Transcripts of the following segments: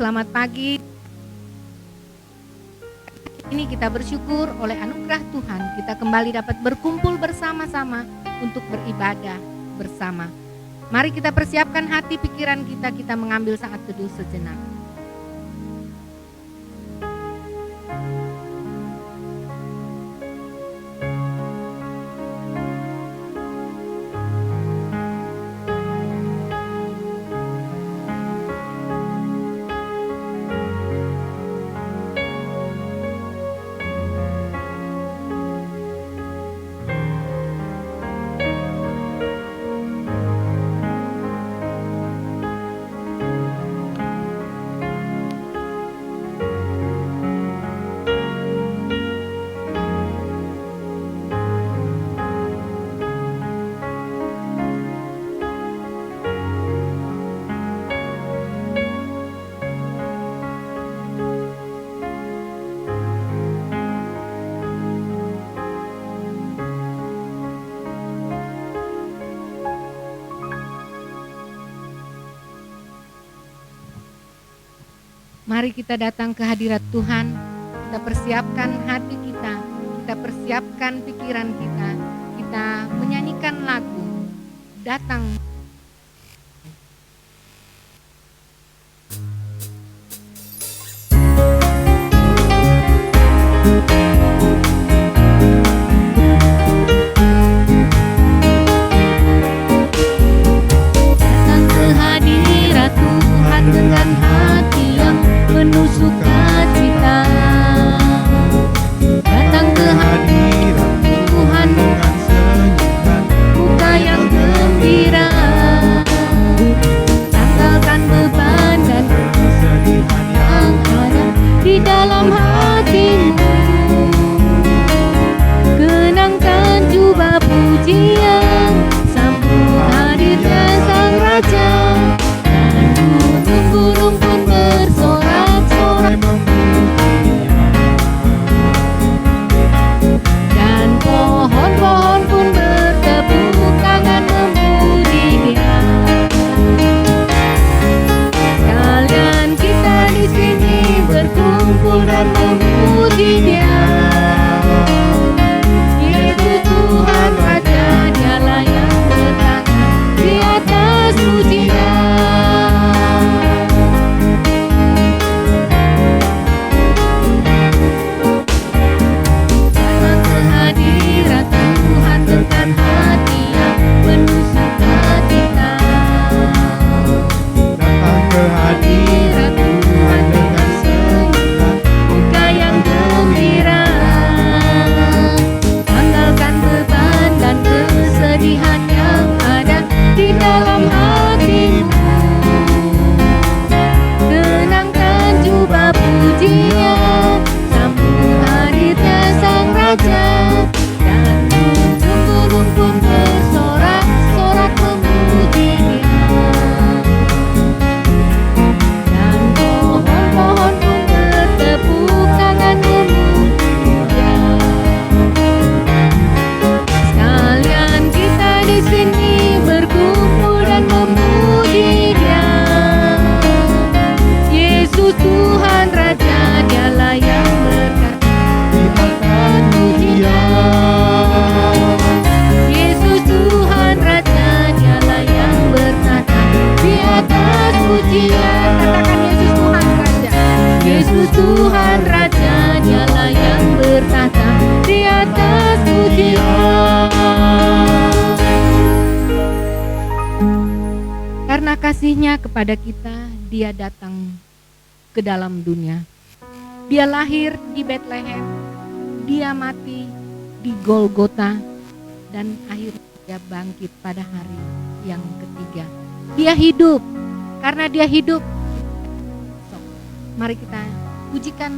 selamat pagi. Ini kita bersyukur oleh anugerah Tuhan, kita kembali dapat berkumpul bersama-sama untuk beribadah bersama. Mari kita persiapkan hati pikiran kita, kita mengambil saat teduh sejenak. Mari kita datang ke hadirat Tuhan, kita persiapkan hati kita persiapkan pikiran kita menyanyikan lagu, datang. Datang ke hadirat Tuhan dengan hati yang penuh sukacita. Datang ke hadirat Tuhan dengan senyuman, muka yang gembira. Tanggalkan beban dan kesedihan yang ada di dalam hatimu. Kenangkan jubah pujian, sambut hadirnya Sang Raja. Gunung-gunung pun bersorak-sorak memuji-Nya, dan pohon-pohon pun bertepuk tangan memuji-Nya. Sekalian kita di sini berkumpul dan memuji-Nya. Yesus Tuhan Raja, Dialah yang bertata di atas pujian. Hadirat Tuhan dengan senyuman, muka yang gembira. Tanggalkan beban dan kesedihan yang ada di dalam hatimu. Kenangkan jubah pujian, sambut hadirnya Sang Raja. Dan gunung-gunung pun bersorak-sorak memuji-Nya. Pohon pun bertepuk tangan memuji-Nya. Sekalian kita di sini berkumpul dan memuji-Nya. Yesus Tuhan Raja, Dialah yang berkata di atas pujian. Yesus Tuhan Raja, Dialah yang berkata di atas pujian. Katakan Yesus Tuhan Raja. Yesus Tuhan Raja, Dialah yang bertata di atas pujian. Karena kasih-Nya kepada kita, Dia datang ke dalam dunia. Dia lahir di Betlehem, Dia mati di Golgota, dan akhirnya Dia bangkit pada hari yang ketiga. Dia hidup. Karena Dia hidup, mari kita pujikan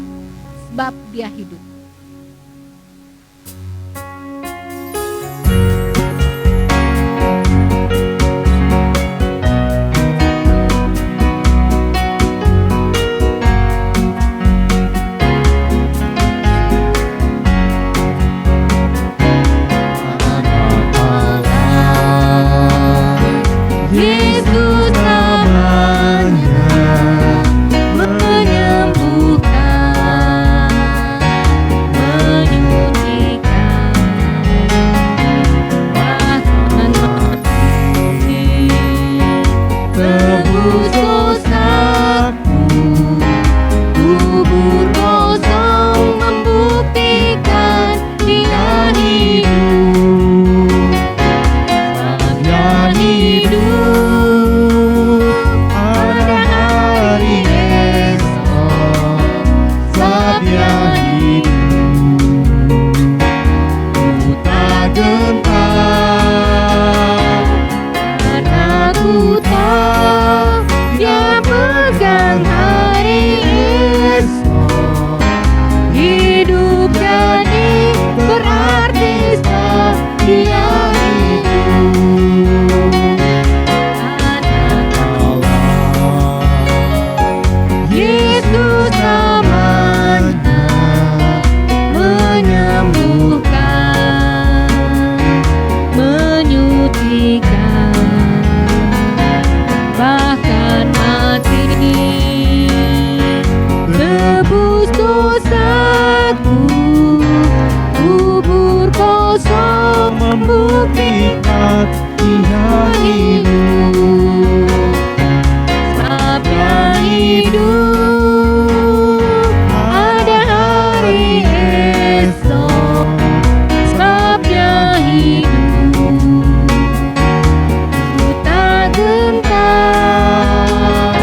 sebab Dia hidup. Yesus namanya gentar, karena ku tahu Dia pegang hari esok. Hidup jadi berarti sebab Dia hidup. Anak Allah, Yesus namanya menyembuhkan, menyutikan, bahkan mati tebus dosaku. Kubur kosong membuktikan Dia hidup. Sebabnya hidup, ada hari esok. Sebabnya hidup, ku tak gentar,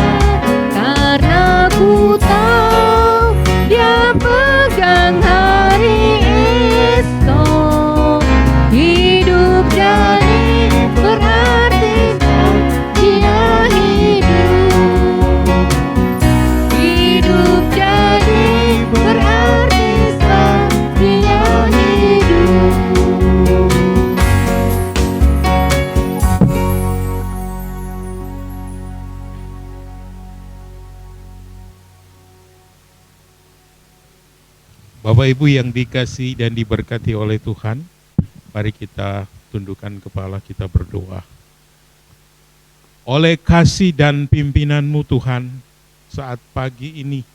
karena ku tahu Dia pegang hari esok. Hidup jadi berarti Dia hidup. Hidup jadi berarti Dia hidup. Bapak Ibu yang dikasihi dan diberkati oleh Tuhan, mari kita tundukkan kepala, kita berdoa. Oleh kasih dan pimpinan-Mu Tuhan, saat pagi ini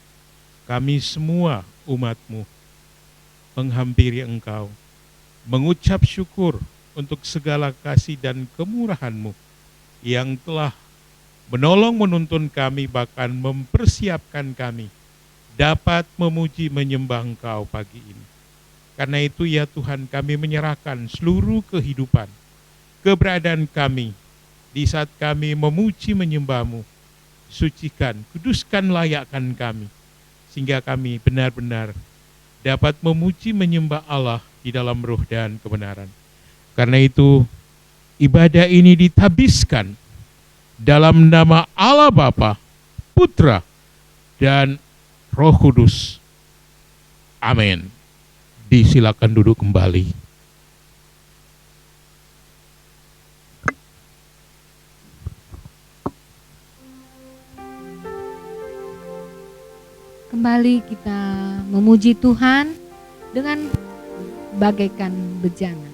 kami semua umat-Mu menghampiri Engkau, mengucap syukur untuk segala kasih dan kemurahan-Mu yang telah menolong menuntun kami, bahkan mempersiapkan kami dapat memuji menyembah Engkau pagi ini. Karena itu ya Tuhan, kami menyerahkan seluruh kehidupan, keberadaan kami di saat kami memuji menyembah-Mu. Sucikan, kuduskan, layakkan kami, sehingga kami benar-benar dapat memuji menyembah Allah di dalam roh dan kebenaran. Karena itu ibadah ini ditabiskan dalam nama Allah Bapa, Putra, dan Roh Kudus. Amin. Disilakan duduk kembali. Kembali kita memuji Tuhan dengan bagaikan bejana.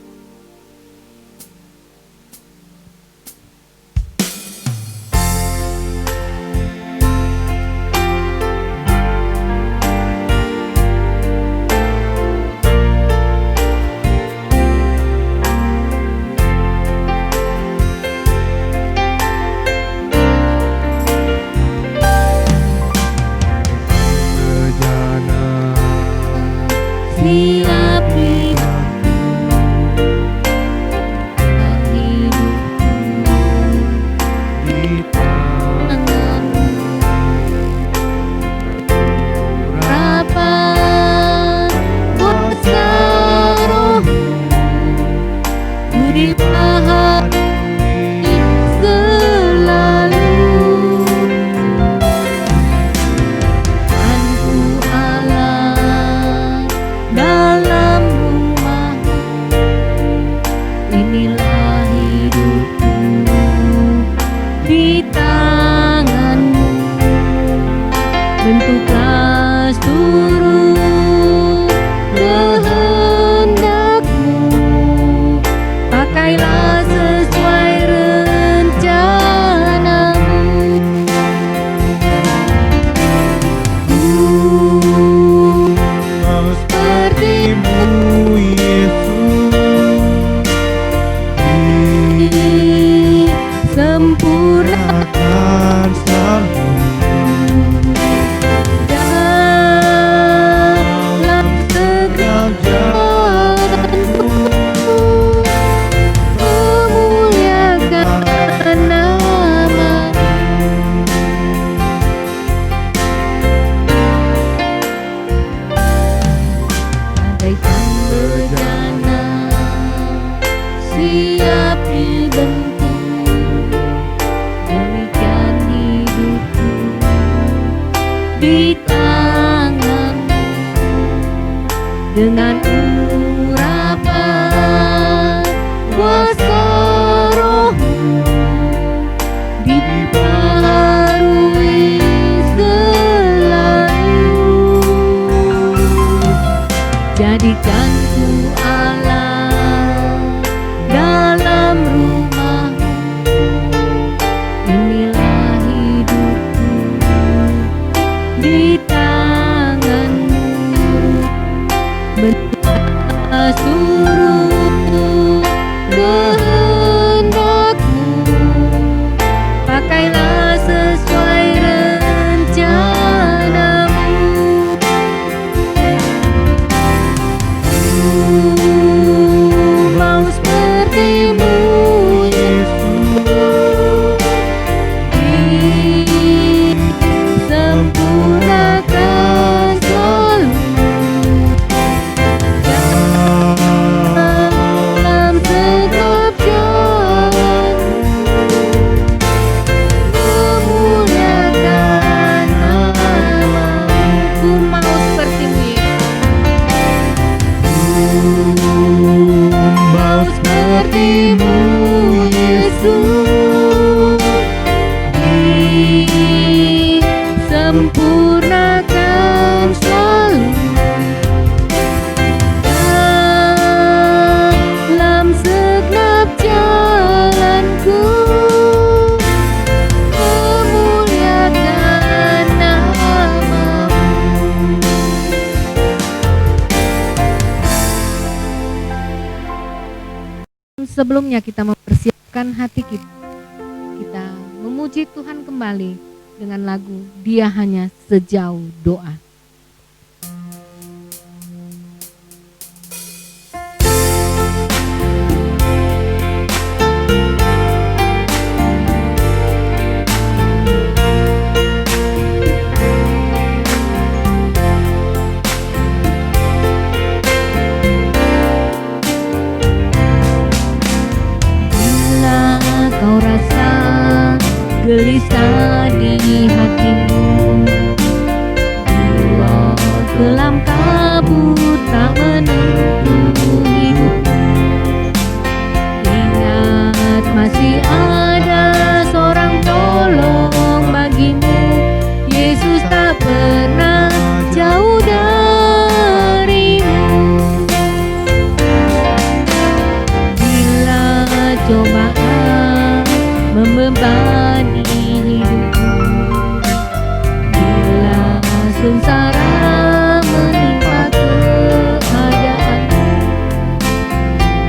Siap dalam dengan urapan kuasa Roh-Mu dibaharui selalu. Jadikan ku Allah dalam rumah-Mu, inilah hidupku di tangan-Mu. Suruh kehendak-Mu, pakailah sesuai rencana-Mu. Mau seperti-Mu, Yesus, disempurnakan selalu. Dalam setiap jalan memuliakan nama-Mu. Ku mau seperti-Mu, Mau seperti-Mu, Yesus, disempurnakan selalu. Dalam segenap jalanku memuliakan nama-Mu. Sebelumnya kita mempersiapkan hati kita, kita memuji Tuhan kembali dengan lagu Dia Hanya Sejauh Doa. Bila kau rasa gelisah di hatimu, bila kelam kabut tak menentu hidupmu, ingat masih ada seorang tolong bagimu. Yesus tak pernah jauh darimu. Bila cobaan membebani hidupmu, bila sengsara menimpa keadaanmu,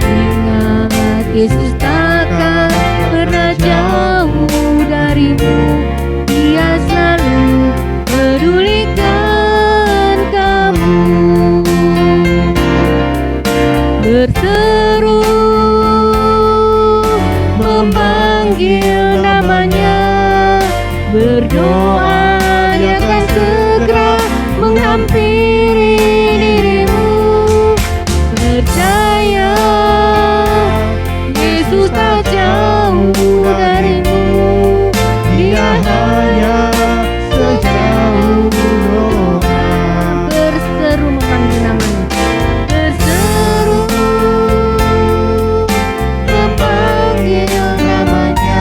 ingat Yesus takkan pernah jauh darimu. Dia selalu pedulikan kamu. Berseru memanggil namanya, berdoa Dia akan segera menghampiri dirimu. Percaya Yesus tak jauh darimu. Dia hanya sejauh doa. Berseru memanggil namanya. Berseru memanggil namanya,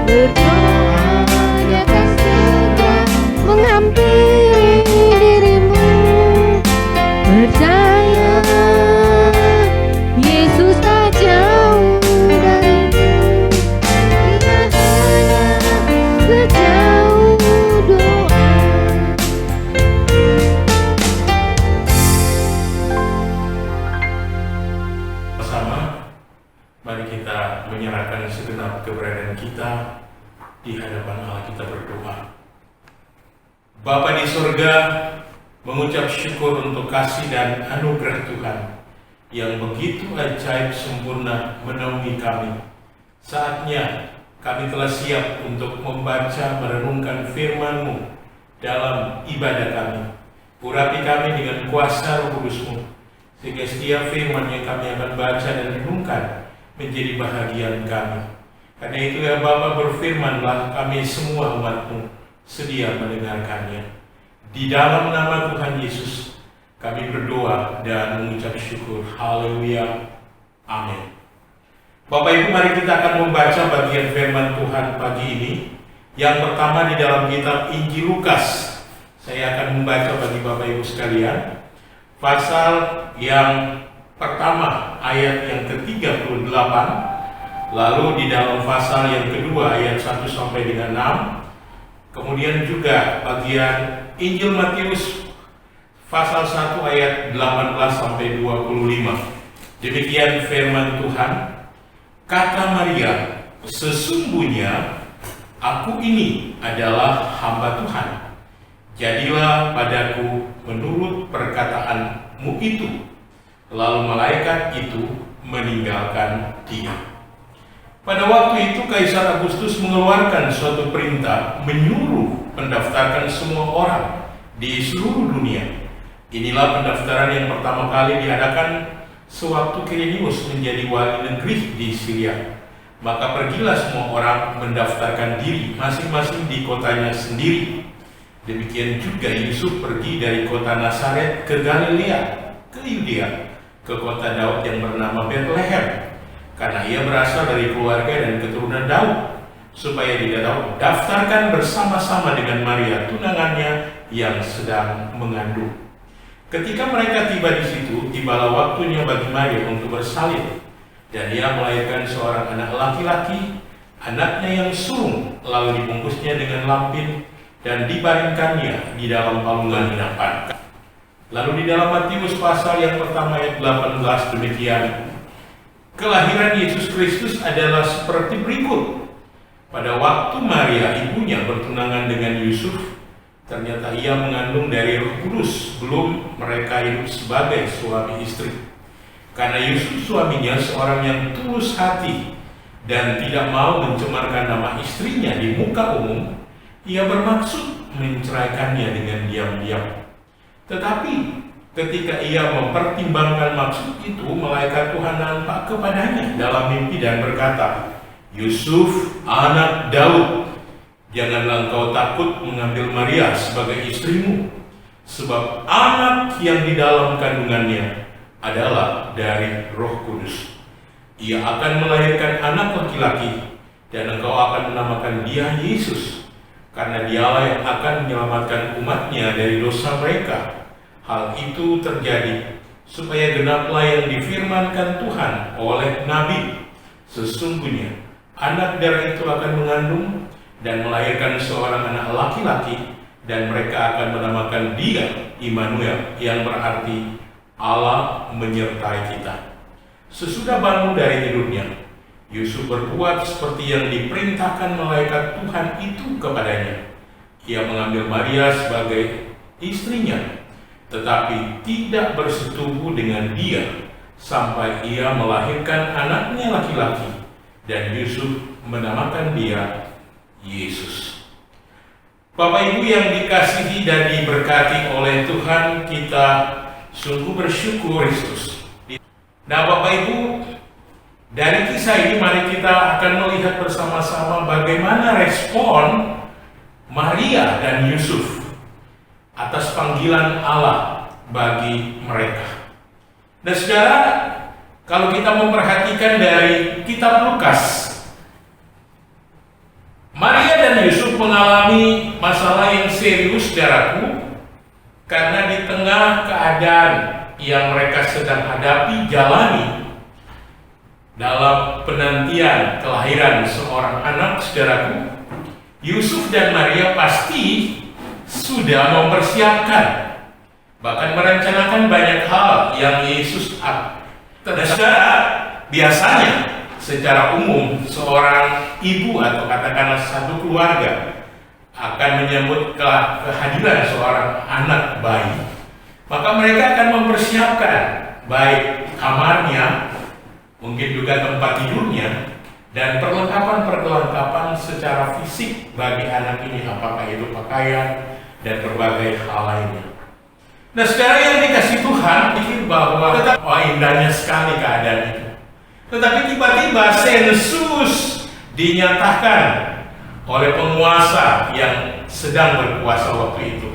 berdoa Dia akan segera menghampiri dirimu. Percaya Yesus tak jauh darimu. Dia hanya sejauh doa. Bersama, mari kita menyerahkan segenap keberadaan kita di hadapan Allah. Kita berdoa. Bapa di surga, mengucap syukur untuk kasih dan anugerah Tuhan yang begitu ajaib sempurna menaungi kami. Saatnya kami telah siap untuk membaca merenungkan firman-Mu dalam ibadah kami. Urapi kami dengan kuasa Roh Kudus-Mu, sehingga setiap firman yang kami akan baca dan renungkan menjadi bahagian kami. Karena itu ya Bapa, berfirmanlah, kami semua umat-Mu sedia mendengarkannya. Di dalam nama Tuhan Yesus Kami berdoa dan mengucap syukur. Haleluya. Amin. Bapak Ibu, mari kita akan membaca bagian firman Tuhan pagi ini. Yang pertama di dalam kitab Injil Lukas. Saya akan membaca bagi Bapak Ibu sekalian. Pasal yang pertama ayat yang ke-38. Lalu di dalam pasal yang kedua ayat 1 sampai dengan 6. Kemudian juga bagian Injil Matius pasal 1 ayat 18 sampai 25. Demikian firman Tuhan. Kata Maria, sesungguhnya aku ini adalah hamba Tuhan. Jadilah padaku menurut perkataanmu itu. Lalu malaikat itu meninggalkan dia. Pada waktu itu Kaisar Agustus mengeluarkan suatu perintah menyuruh mendaftarkan semua orang di seluruh dunia. Inilah pendaftaran yang pertama kali diadakan sewaktu Quirinius menjadi wali negeri di Syria. Maka pergilah semua orang mendaftarkan diri masing-masing di kotanya sendiri. Demikian juga Yusuf pergi dari kota Nazaret ke Galilea, ke Yudea, ke kota Daud yang bernama Bethlehem, karena ia berasal dari keluarga dan keturunan Daud, supaya didaftarkan bersama-sama dengan Maria tunangannya yang sedang mengandung. Ketika mereka tiba di situ, tibalah waktunya bagi Maria untuk bersalin, dan ia melahirkan seorang anak laki-laki, anaknya yang sulung, lalu dibungkusnya dengan lampin dan dibaringkannya di dalam palungan hinapan. Lalu di dalam Matius pasal yang pertama ayat 18 demikian. Kelahiran Yesus Kristus adalah seperti berikut. Pada waktu Maria ibunya bertunangan dengan Yusuf, ternyata ia mengandung dari Roh Kudus sebelum mereka hidup sebagai suami istri. Karena Yusuf suaminya seorang yang tulus hati dan tidak mau mencemarkan nama istrinya di muka umum, ia bermaksud menceraikannya dengan diam-diam. Tetapi ketika ia mempertimbangkan maksud itu, malaikat Tuhan nampak kepadanya dalam mimpi dan berkata, Yusuf, anak Daud, janganlah engkau takut mengambil Maria sebagai istrimu, sebab anak yang di dalam kandungannya adalah dari Roh Kudus. Ia akan melahirkan anak laki-laki, dan engkau akan menamakan dia Yesus, karena dialah yang akan menyelamatkan umatnya dari dosa mereka. Hal itu terjadi supaya genaplah yang difirmankan Tuhan oleh Nabi. Sesungguhnya anak darah itu akan mengandung dan melahirkan seorang anak laki-laki, dan mereka akan menamakan dia Immanuel, yang berarti Allah menyertai kita. Sesudah bangun dari tidurnya, Yusuf berbuat seperti yang diperintahkan malaikat Tuhan itu kepadanya. Ia mengambil Maria sebagai istrinya, tetapi tidak bersetubuh dengan dia sampai ia melahirkan anaknya laki-laki, dan Yusuf menamakan dia Yesus. Bapak Ibu yang dikasihi dan diberkati oleh Tuhan, kita sungguh bersyukur Kristus. Nah Bapak Ibu, dari kisah ini mari kita akan melihat bersama-sama bagaimana respon Maria dan Yusuf atas panggilan Allah bagi mereka. Nah saudara, kalau kita memperhatikan dari kitab Lukas, Maria dan Yusuf mengalami masalah yang serius saudaraku, karena di tengah keadaan yang mereka sedang hadapi jalani dalam penantian kelahiran seorang anak saudaraku, Yusuf dan Maria pasti sudah mempersiapkan, bahkan merencanakan banyak hal yang Yesus saudara. Biasanya secara umum seorang ibu atau katakanlah satu keluarga akan menyambut kehadiran seorang anak bayi, maka mereka akan mempersiapkan baik kamarnya, mungkin juga tempat tidurnya, dan perlengkapan secara fisik bagi anak ini, apakah itu pakaian dan berbagai hal lainnya. Nah sekarang yang dikasih Tuhan pikir bahwa indahnya sekali keadaan itu. Tetapi tiba-tiba sensus dinyatakan oleh penguasa yang sedang berkuasa waktu itu.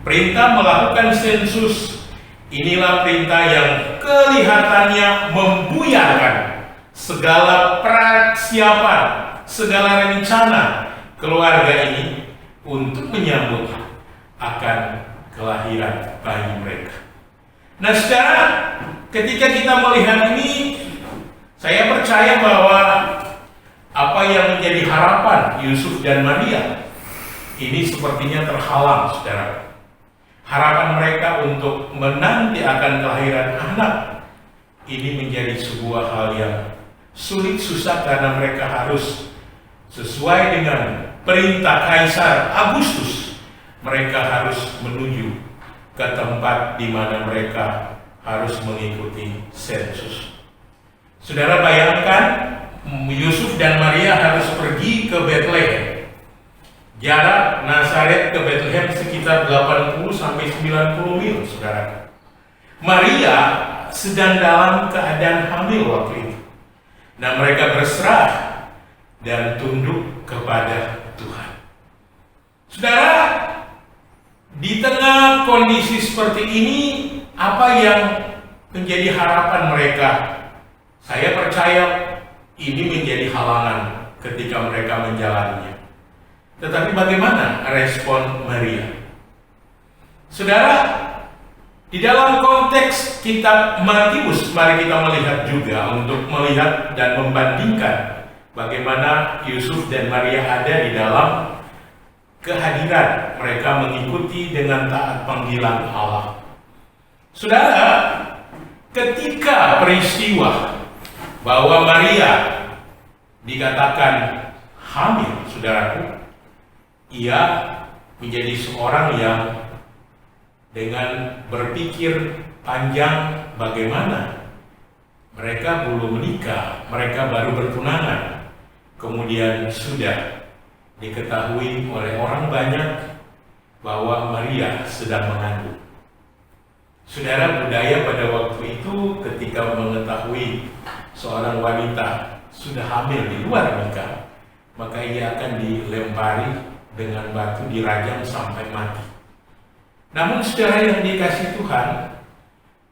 Perintah melakukan sensus Inilah perintah yang kelihatannya membuyarkan segala persiapan, segala rencana keluarga ini untuk menyambut akan kelahiran bayi mereka. Nah, saudara, ketika kita melihat ini, saya percaya bahwa apa yang menjadi harapan Yusuf dan Maria ini sepertinya terhalang, saudara. Harapan mereka untuk menanti akan kelahiran anak ini menjadi sebuah hal yang sulit, susah, karena mereka harus sesuai dengan perintah Kaisar Agustus. Mereka harus menuju ke tempat di mana mereka harus mengikuti sensus. Saudara, bayangkan Yusuf dan Maria harus pergi ke Bethlehem. Jarak Nazaret ke Bethlehem sekitar 80 sampai 90 mil, saudara. Maria sedang dalam keadaan hamil waktu itu. Nah, mereka berserah dan tunduk kepada Tuhan. Saudara, di tengah kondisi seperti ini, apa yang menjadi harapan mereka? Saya percaya ini menjadi halangan ketika mereka menjalaninya. Tetapi bagaimana respon Maria? Saudara, di dalam konteks kitab Matius, mari kita melihat juga untuk melihat dan membandingkan bagaimana Yusuf dan Maria ada di dalam kehadiran mereka mengikuti dengan taat panggilan Allah. Saudara, ketika peristiwa bahwa Maria dikatakan hamil, saudaraku, ia menjadi seorang yang dengan berpikir panjang bagaimana mereka belum menikah, mereka baru bertunangan, kemudian sudah diketahui oleh orang banyak bahwa Maria sedang mengandung. Saudara, budaya pada waktu itu ketika mengetahui seorang wanita sudah hamil di luar nikah, maka ia akan dilempari dengan batu, dirajam sampai mati. Namun saudara yang dikasihi Tuhan,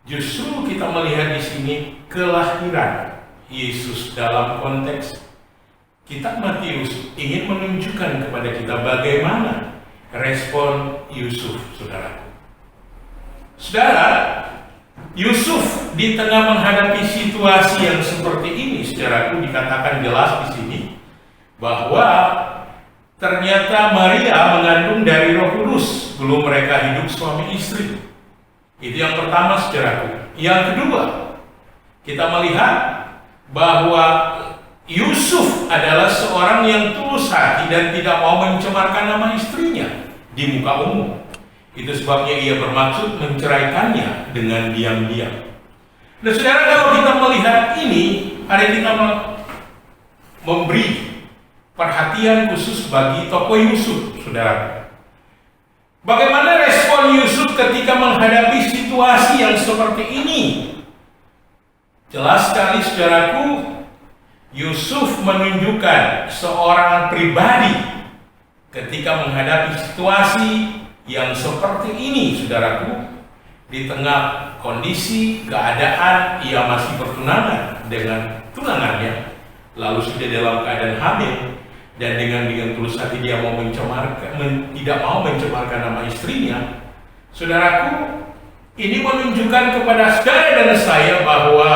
justru kita melihat di sini kelahiran Yesus dalam konteks kitab Matius ingin menunjukkan kepada kita bagaimana respon Yusuf, saudara. Saudara, Yusuf di tengah menghadapi situasi yang seperti ini, saudaraku, dikatakan jelas di sini bahwa ternyata Maria mengandung dari Roh Kudus, belum mereka hidup suami istri. Itu yang pertama, saudaraku. Yang kedua, kita melihat bahwa Yusuf adalah seorang yang tulus hati dan tidak mau mencemarkan nama istrinya di muka umum. Itu sebabnya ia bermaksud menceraikannya dengan diam-diam. Nah, saudara, kalau kita melihat ini, hari kita memberi perhatian khusus bagi tokoh Yusuf, saudara. Bagaimana respon Yusuf ketika menghadapi situasi yang seperti ini? Jelas sekali, saudaraku, Yusuf menunjukkan seorang pribadi ketika menghadapi situasi yang seperti ini, saudaraku. Di tengah kondisi keadaan ia masih bertunangan dengan tunangannya, lalu sudah dalam keadaan hamil, dan dengan tulus hati dia mau tidak mau mencemarkan nama istrinya. Saudaraku, ini menunjukkan kepada saudara dan saya bahwa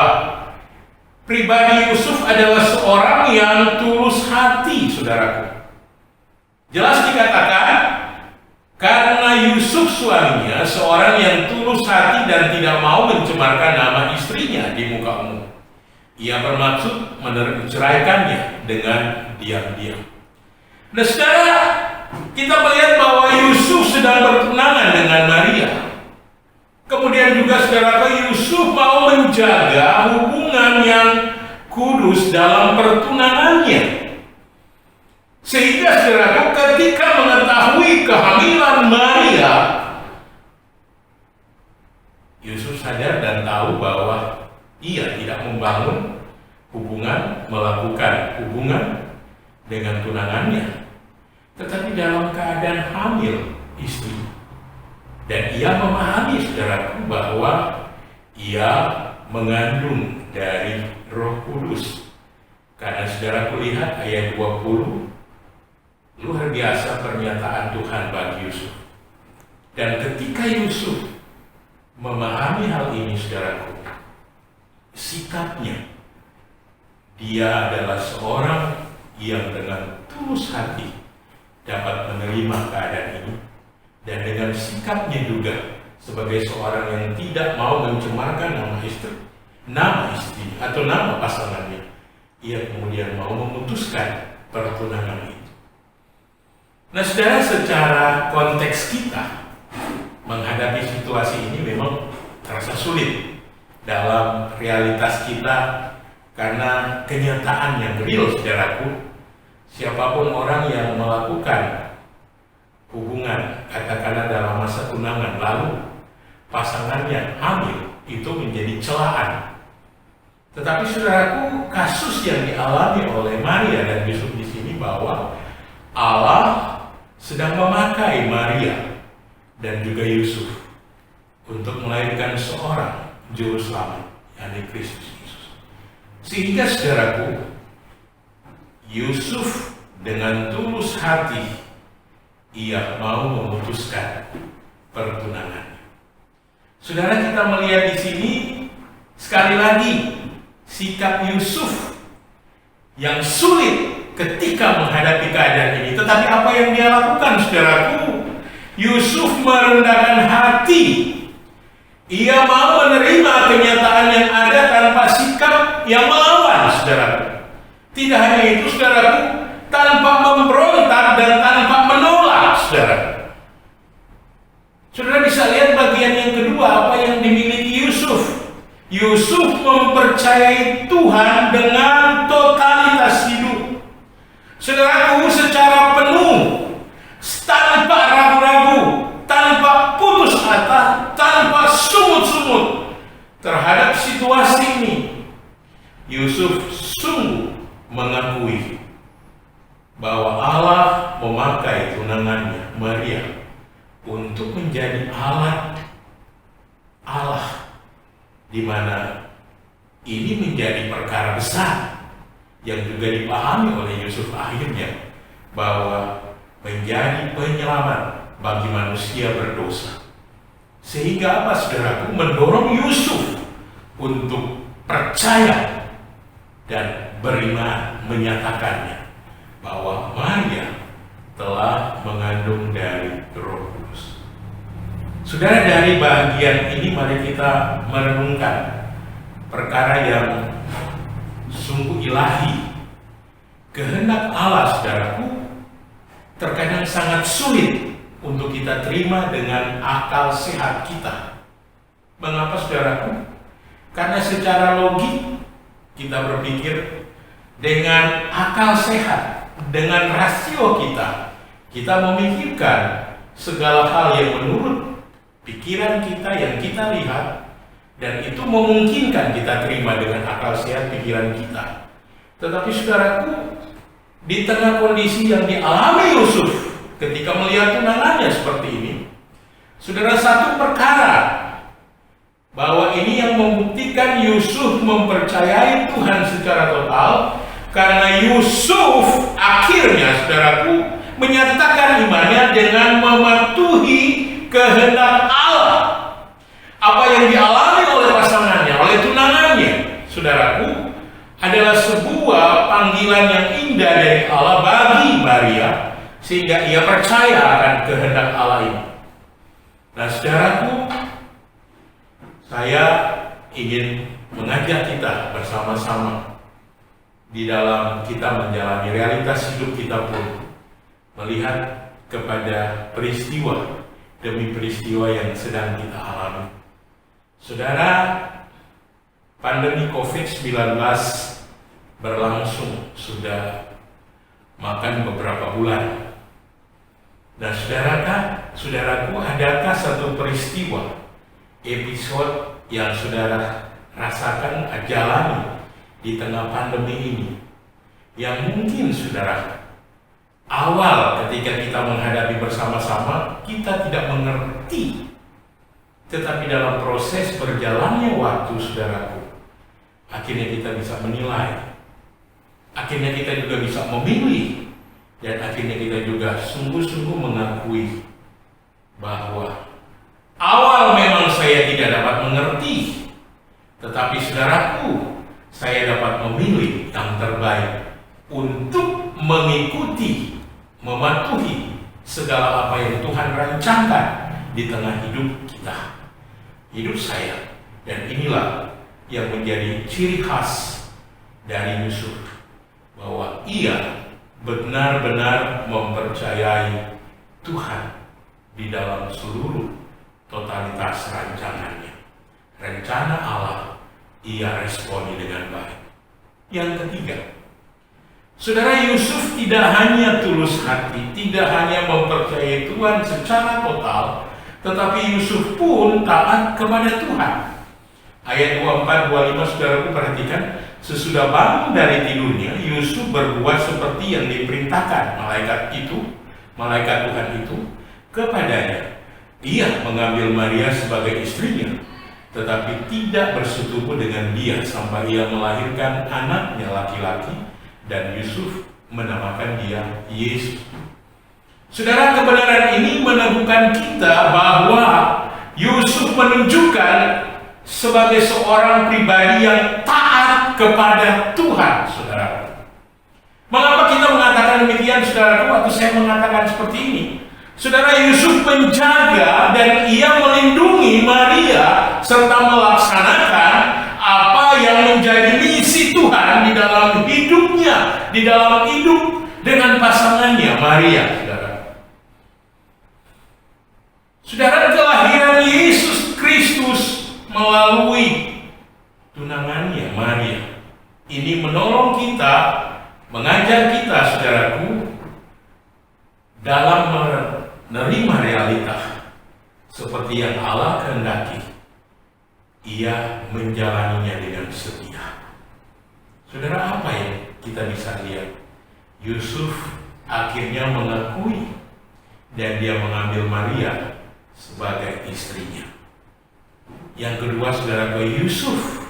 pribadi Yusuf adalah seorang yang tulus hati, saudaraku. Jelas dikatakan, karena Yusuf suaminya seorang yang tulus hati dan tidak mau mencemarkan nama istrinya di muka umum, ia bermaksud menceraikannya dengan diam-diam. Nah, saudara, kita melihat bahwa Yusuf sedang bertunangan dengan Maria. Kemudian juga, saudara, Yusuf mau menjaga hubungan yang kudus dalam pertunangannya. Sehingga, saudara, ketika mengetahui kehamilan Maria, Yusuf sadar dan tahu bahwa ia tidak membangun hubungan, melakukan hubungan dengan tunangannya, tetapi dalam keadaan hamil istri. Dan Dan ia memahami, saudaraku, bahwa ia mengandung dari Roh Kudus. Karena saudaraku lihat ayat 20, luar biasa pernyataan Tuhan bagi Yusuf. Dan ketika Yusuf memahami hal ini, saudaraku, sikapnya, dia adalah seorang yang dengan tulus hati dapat menerima keadaan ini, dan dengan sikapnya juga sebagai seorang yang tidak mau mencemarkan nama istri atau nama pasangannya, ia kemudian mau memutuskan pertunangan itu. Nah, saudara, secara konteks kita menghadapi situasi ini memang terasa sulit dalam realitas kita, karena kenyataan yang real, saudaraku, siapapun orang yang melakukan hubungan, katakanlah dalam masa tunangan, lalu pasangannya hamil, itu menjadi celaan. Tetapi saudaraku, kasus yang dialami oleh Maria dan Yusuf di sini, bahwa Allah sedang memakai Maria dan juga Yusuf untuk melahirkan seorang juru selamat, yakni Kristus Yesus. Sehingga saudaraku, Yusuf dengan tulus hati ia mau memutuskan pertunangan. Saudara, kita melihat di sini sekali lagi sikap Yusuf yang sulit ketika menghadapi keadaan ini. Tetapi apa yang dia lakukan, saudaraku? Yusuf merendahkan hati. Ia mau menerima kenyataan yang ada tanpa sikap yang melawan, saudaraku. Tidak hanya itu, saudaraku, tanpa memberontak dan tanpa menolak, saudara. Saudara bisa lihat bagian yang kedua, apa yang dimiliki Yusuf. Yusuf mempercayai Tuhan dengan totalitas hidup. Saudaraku, secara penuh, tanpa ragu-ragu, tanpa putus asa, tanpa sumut-sumut terhadap situasi ini, Yusuf sungguh mengakui bahwa Allah memakai tunangannya Maria untuk menjadi alat Allah, di mana ini menjadi perkara besar yang juga dipahami oleh Yusuf akhirnya, bahwa menjadi penyelamat bagi manusia berdosa. Sehingga apa, saudaraku? Mendorong Yusuf untuk percaya dan beriman, menyatakannya bahwa Maria telah mengandung dari Roh Kudus. Saudara, dari bagian ini mari kita merenungkan perkara yang sungguh ilahi. Kehendak Allah, saudaraku, terkadang sangat sulit untuk kita terima dengan akal sehat kita. Mengapa, saudaraku? Karena secara logik kita berpikir dengan akal sehat, dengan rasio kita memikirkan segala hal yang menurut pikiran kita yang kita lihat, dan itu memungkinkan kita terima dengan akal sehat pikiran kita. Tetapi saudaraku, di tengah kondisi yang dialami Yusuf ketika melihat tunangannya seperti ini, saudara, satu perkara bahwa ini yang membuktikan Yusuf mempercayai Tuhan secara total, karena Yusuf akhirnya, saudaraku, menyatakan imannya dengan mematuhi kehendak Allah. Apa yang dialami oleh pasangannya, oleh tunangannya, saudaraku, adalah sebuah panggilan yang indah dari Allah bagi Maria, sehingga ia percaya akan kehendak Allah ini. Nah, saudaraku, saya ingin mengajak kita bersama-sama di dalam kita menjalani realitas hidup kita pun, melihat kepada peristiwa demi peristiwa yang sedang kita alami. Saudara, pandemi COVID-19 berlangsung sudah makan beberapa bulan. Dan saudaraku, adakah satu peristiwa, episode yang saudara rasakan, jalani di tengah pandemi ini, yang mungkin saudara, awal ketika kita menghadapi bersama-sama, kita tidak mengerti Tetapi dalam proses berjalannya waktu, saudaraku, akhirnya kita bisa menilai, akhirnya kita juga bisa memilih, dan akhirnya kita juga sungguh-sungguh mengakui bahwa awal memang saya tidak dapat mengerti, tetapi saudaraku, saya dapat memilih yang terbaik untuk mengikuti, mematuhi segala apa yang Tuhan rancangkan di tengah hidup kita, hidup saya. Dan inilah yang menjadi ciri khas dari Yusuf, bahwa ia benar-benar mempercayai Tuhan di dalam seluruh totalitas rancangannya. Rencana Allah ia responi dengan baik. Yang ketiga, saudara, Yusuf tidak hanya tulus hati, tidak hanya mempercayai Tuhan secara total, tetapi Yusuf pun taat kepada Tuhan. Ayat 24-25, saudaraku perhatikan, sesudah bangun dari tidurnya, Yusuf berbuat seperti yang diperintahkan malaikat Tuhan itu kepadanya. Ia mengambil Maria sebagai istrinya, tetapi tidak bersetubuh dengan dia sampai ia melahirkan anaknya laki-laki, dan Yusuf menamakan dia Yesus. Saudara, kebenaran ini meneguhkan kita bahwa Yusuf menunjukkan sebagai seorang pribadi yang taat kepada Tuhan, saudara. Mengapa kita mengatakan demikian, saudaraku, waktu saya mengatakan seperti ini? Saudara, Yusuf menjaga dan ia melindungi Maria serta melaksanakan apa yang menjadi misi Tuhan di dalam hidupnya, di dalam hidup dengan pasangannya Maria, saudara. Saudara, kelahiran Yesus Kristus melalui tunangannya Maria ini menolong kita, mengajar kita, saudaraku, dalam menerima realita seperti yang Allah kehendaki. Ia menjalaninya dengan setia. Saudara, apa yang kita bisa lihat? Yusuf akhirnya mengakui dan dia mengambil Maria sebagai istrinya. Yang kedua, saudara, Yusuf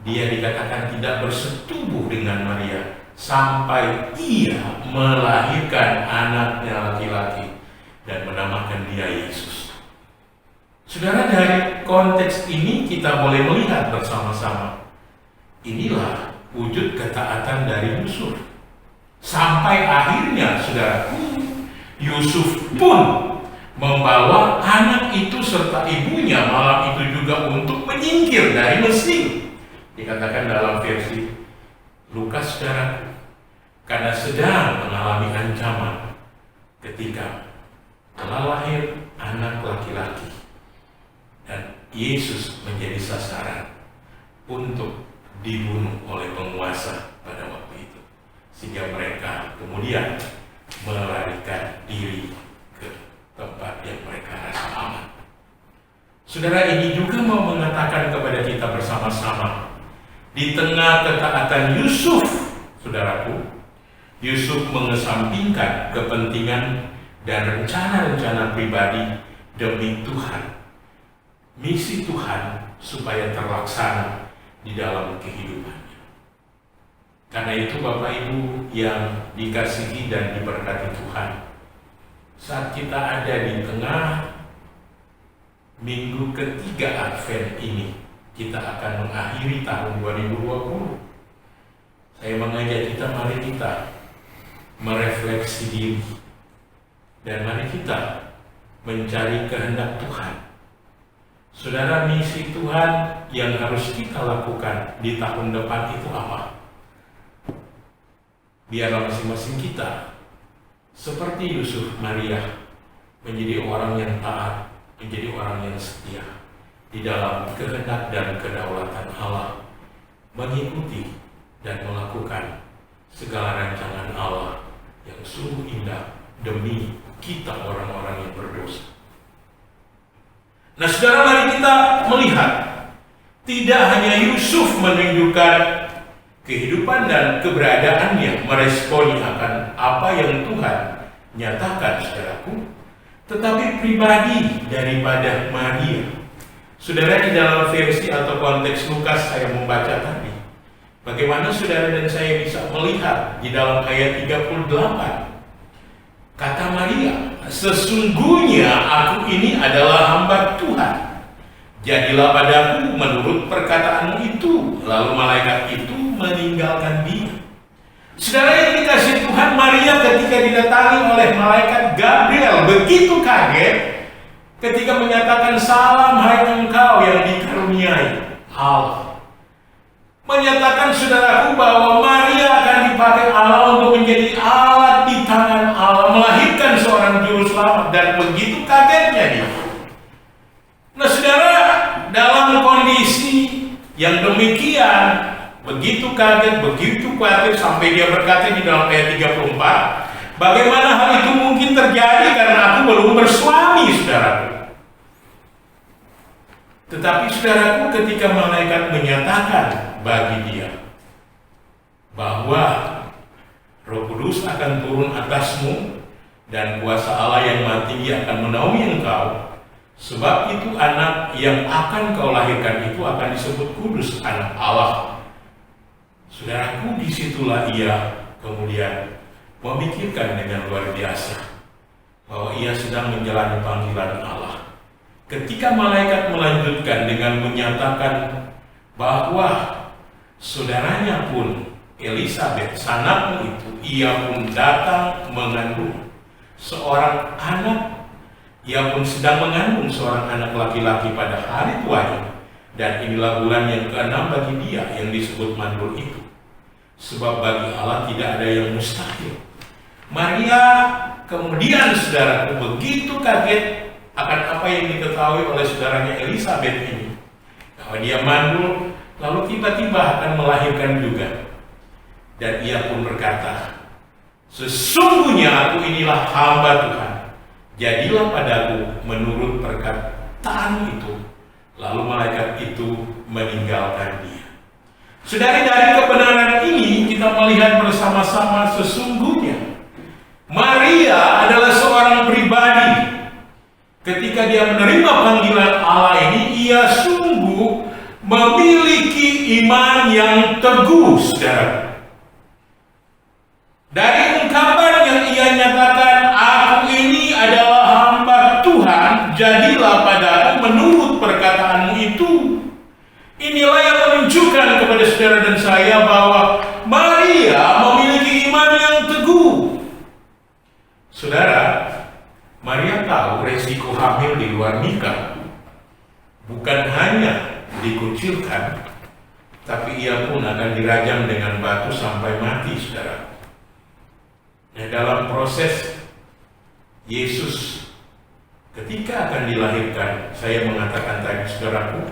dia dikatakan tidak bersetubuh dengan Maria sampai ia melahirkan anaknya laki-laki dan menamakan dia Yesus. Saudara, dari konteks ini kita boleh melihat bersama-sama, inilah wujud ketaatan dari Yusuf. Sampai akhirnya, saudaraku, Yusuf pun membawa anak itu serta ibunya malam itu juga untuk menyingkir dari Mesir. Dikatakan dalam versi Lukas, saudara, karena sedang mengalami ancaman ketika telah lahir anak laki-laki dan Yesus menjadi sasaran untuk dibunuh oleh penguasa pada waktu itu, sehingga mereka kemudian melarikan diri ke tempat yang mereka rasa aman. Saudara, ini juga mau mengatakan kepada kita bersama-sama, di tengah ketaatan Yusuf, saudaraku, Yusuf mengesampingkan kepentingan dan rencana-rencana pribadi demi Tuhan, misi Tuhan supaya terlaksana di dalam kehidupannya. Karena itu, Bapak Ibu yang dikasihi dan diberkati Tuhan, saat kita ada di tengah minggu ketiga Advent ini, kita akan mengakhiri tahun 2020. Saya mengajak kita, mari kita merefleksi diri dan mari kita mencari kehendak Tuhan. Saudara, misi Tuhan yang harus kita lakukan di tahun depan itu apa? Biarlah masing-masing kita seperti Yusuf Maria menjadi orang yang taat, menjadi orang yang setia di dalam kehendak dan kedaulatan Allah, mengikuti dan melakukan segala rancangan Allah yang sungguh indah demi kita orang-orang yang berdosa. Nah, saudara, mari kita melihat tidak hanya Yusuf menunjukkan kehidupan dan keberadaannya meresponi akan apa yang Tuhan nyatakan, saudaraku, tetapi pribadi daripada Maria Saudara, di dalam versi atau konteks Lukas saya membaca tadi, bagaimana saudara dan saya bisa melihat di dalam ayat 38, kata Maria, sesungguhnya aku ini adalah hamba Tuhan, jadilah padaku menurut perkataanmu itu. Lalu malaikat itu meninggalkan dia. Saudara yang dikasihi Tuhan, Maria ketika didatangi oleh malaikat Gabriel begitu kaget ketika menyatakan, salam hai engkau yang dikaruniai Allah. Menyatakan saudaraku bahwa Maria akan dipakai Allah untuk menjadi alat di tangan Allah, melahirkan seorang juru selamat, dan begitu kagetnya dia. Nah saudara, dalam kondisi yang demikian, begitu kaget, begitu khawatir, sampai dia berkata di dalam ayat 34, bagaimana hal itu mungkin terjadi karena aku belum bersuami, saudaraku. Tetapi saudaraku, ketika malaikat menyatakan bagi dia bahwa Roh Kudus akan turun atasmu dan kuasa Allah yang maha tinggi akan menaungi engkau, sebab itu anak yang akan kau lahirkan itu akan disebut kudus, anak Allah. Saudaraku, disitulah ia kemudian memikirkan dengan luar biasa bahwa ia sedang menjalani panggilan Allah. Ketika malaikat melanjutkan dengan menyatakan bahwa saudaranya pun Elisabeth, sanakmu itu, ia pun datang mengandung seorang anak, ia pun sedang mengandung seorang anak laki-laki pada hari tuanya, dan inilah bulan yang ke-6 bagi dia yang disebut mandul itu. Sebab bagi Allah tidak ada yang mustahil. Maria kemudian saudaraku begitu kaget akan apa yang diketahui oleh saudaranya Elisabeth ini, bahwa dia mandul lalu tiba-tiba akan melahirkan juga. Dan ia pun berkata, sesungguhnya aku inilah hamba Tuhan, jadilah padaku menurut perkataan itu. Lalu malaikat itu meninggalkan dia. Saudari, dari kebenaran ini kita melihat bersama-sama sesungguhnya Maria adalah seorang pribadi. Ketika dia menerima panggilan Allah ini, ia sungguh memiliki iman yang teguh, saudara. Dari ungkapan yang ia nyatakan, aku ini adalah hamba Tuhan, jadilah padaku menurut perkataanmu itu. Inilah yang menunjukkan kepada saudara dan saya bahwa Maria memiliki iman yang teguh. Saudara, Maria tahu resiko hamil di luar nikah bukan hanya dikucilkan, tapi ia pun akan dirajam dengan batu sampai mati, saudara. Nah, dalam proses Yesus ketika akan dilahirkan, saya mengatakan tadi, saudaraku,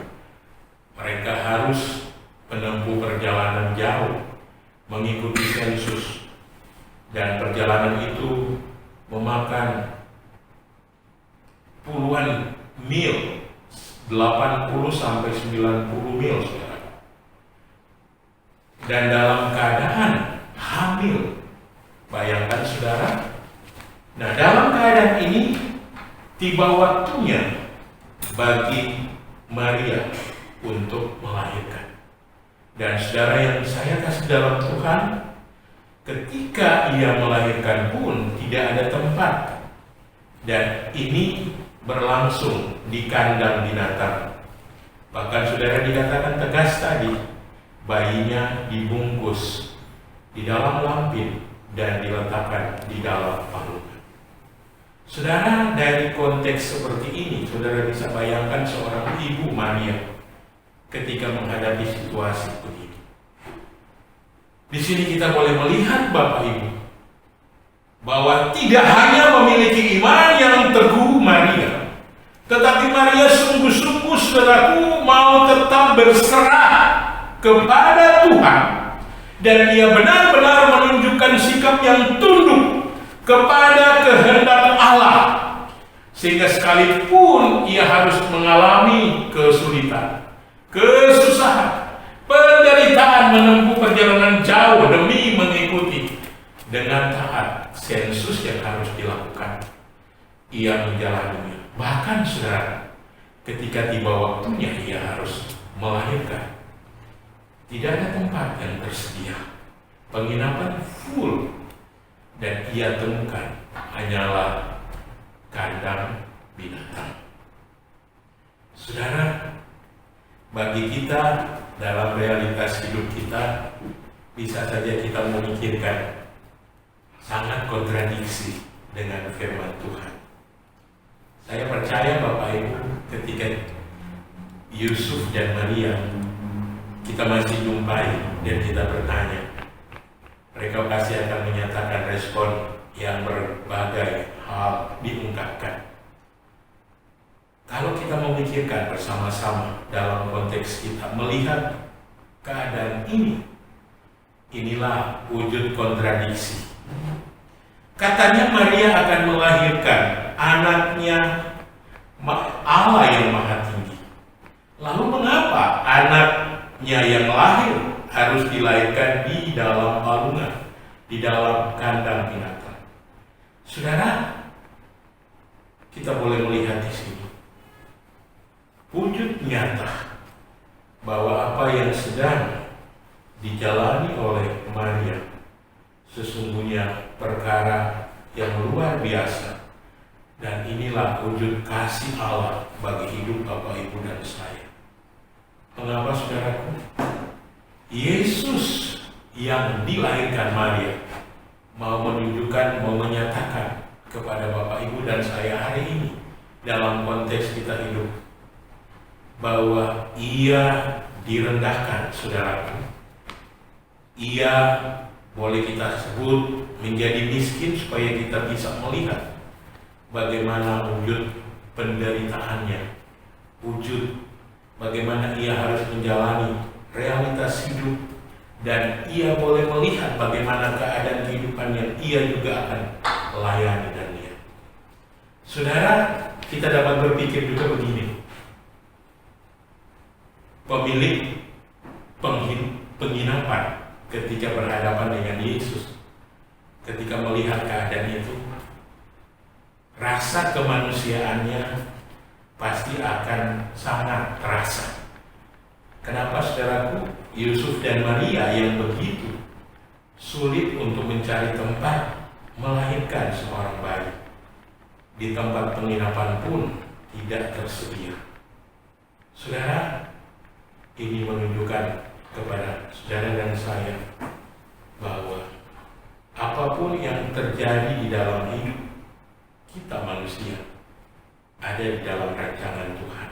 mereka harus menempuh perjalanan jauh mengikuti sensus, dan perjalanan itu memakan puluhan mil, 80 sampai 90 mil, saudara. Dan dalam keadaan hamil, bayangkan saudara. Nah, dalam keadaan ini tiba waktunya bagi Maria untuk melahirkan. Dan saudara yang saya kasih dalam Tuhan, ketika ia melahirkan pun tidak ada tempat, dan ini berlangsung di kandang binatang. Bahkan saudara dikatakan tegas tadi, bayinya dibungkus di dalam lampin dan diletakkan di dalam palungan. Saudara, dari konteks seperti ini, saudara bisa bayangkan seorang ibu Maria ketika menghadapi situasi begini. Di sini kita boleh melihat Bapak Ibu bahwa tidak hanya memiliki iman yang teguh Maria, tetapi Maria sungguh-sungguh, saudaraku, mau tetap berserah kepada Tuhan, dan ia benar-benar menunjukkan sikap yang tunduk kepada kehendak Allah, sehingga sekalipun ia harus mengalami kesulitan, kesusahan, penderitaan, menempuh perjalanan jauh demi mengikuti dengan taat sensus yang harus dilakukan, ia menjalaninya. Bahkan saudara, ketika tiba waktunya ia harus melahirkan. Tidak ada tempat yang tersedia, penginapan full, dan ia temukan hanyalah kandang binatang. Saudara, bagi kita dalam realitas hidup kita, bisa saja kita memikirkan sangat kontradiksi dengan firman Tuhan. Saya percaya Bapak Ibu, ketika Yusuf dan Maria kita masih jumpai dan kita bertanya, mereka pasti akan menyatakan respon yang berbagai hal diungkapkan. Kalau kita memikirkan bersama-sama dalam konteks kita melihat keadaan ini, inilah wujud kontradiksi. Katanya Maria akan melahirkan anaknya Allah yang Maha Tinggi. Lalu mengapa anaknya yang lahir harus dilahirkan di dalam palungan, di dalam kandang binatang? Saudara, kita boleh melihat di sini wujud nyata bahwa apa yang sedang dijalani oleh Maria sesungguhnya perkara yang luar biasa, dan inilah wujud kasih Allah bagi hidup Bapak Ibu dan saya. Mengapa saudaraku? Yesus yang dilahirkan Maria mau menunjukkan, mau menyatakan kepada Bapak Ibu dan saya hari ini dalam konteks kita hidup bahwa ia direndahkan, saudaraku. Ia boleh kita sebut menjadi miskin supaya kita bisa melihat bagaimana wujud penderitaannya, wujud bagaimana ia harus menjalani realitas hidup, dan ia boleh melihat bagaimana keadaan kehidupan yang ia juga akan layani dan lihat. Saudara, kita dapat berpikir juga begini, pemilik penginapan ketika berhadapan dengan Yesus, ketika melihat keadaan itu, rasa kemanusiaannya pasti akan sangat terasa. Kenapa saudaraku? Yusuf dan Maria yang begitu sulit untuk mencari tempat melahirkan seorang bayi, di tempat penginapan pun tidak tersedia. Saudara, ini menunjukkan kepada saudara dan saya bahwa apapun yang terjadi di dalam hidup kita manusia ada di dalam rancangan Tuhan.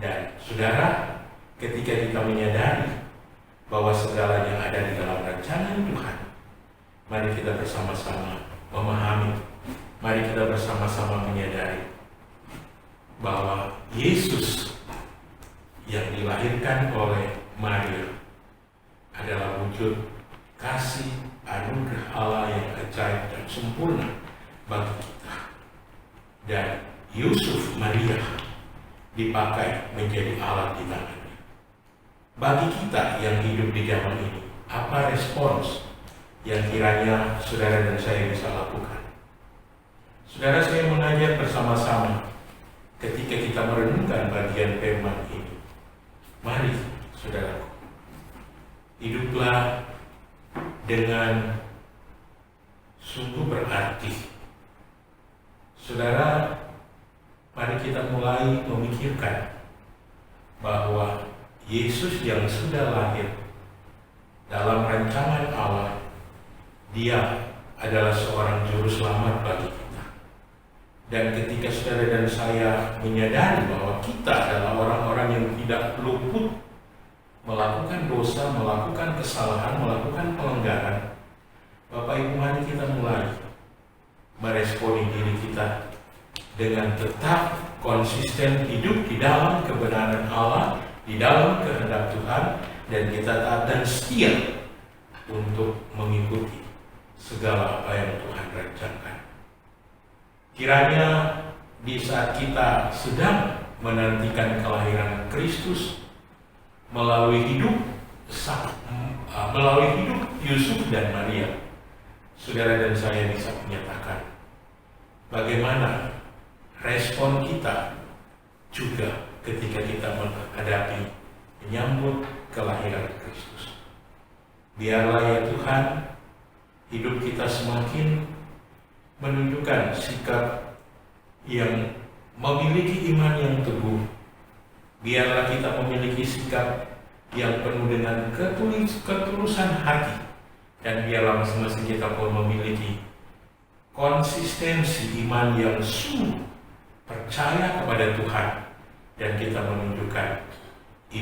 Dan saudara, ketika kita menyadari bahwa segalanya ada di dalam rancangan Tuhan, mari kita bersama-sama memahami, mari kita bersama-sama menyadari bahwa Yesus yang dilahirkan oleh Maria adalah wujud kasih anugerah Allah yang ajaib dan sempurna bagi kita. Dan Yusuf Maria dipakai menjadi alat di tangannya. Bagi kita yang hidup di zaman ini, apa respons yang kiranya saudara dan saya bisa lakukan? Saudara, saya mengajak bersama-sama ketika kita merenungkan bagian firman ini. Mari, saudaraku, hiduplah dengan sungguh berarti. Saudara, mari kita mulai memikirkan bahwa Yesus yang sudah lahir dalam rancangan Allah, dia adalah seorang juru selamat bagi kita. Dan ketika saudara dan saya menyadari bahwa kita adalah orang-orang yang tidak luput melakukan dosa, melakukan kesalahan, melakukan pelanggaran, Bapak Ibu, mari kita mulai meresponi diri kita dengan tetap konsisten hidup di dalam kebenaran Allah, di dalam kehendak Tuhan, dan kita taat dan setia untuk mengikuti segala apa yang Tuhan rencanakan. Kiranya di saat kita sedang menantikan kelahiran Kristus melalui hidup Yusuf dan Maria, saudara dan saya bisa menyatakan bagaimana respon kita juga ketika kita menghadapi menyambut kelahiran Kristus. Biarlah ya Tuhan, hidup kita semakin menunjukkan sikap yang memiliki iman yang teguh. Biarlah kita memiliki sikap yang penuh dengan ketulusan hati, dan biarlah masing-masing kita pun memiliki konsistensi iman yang sungguh percaya kepada Tuhan, dan kita menunjukkan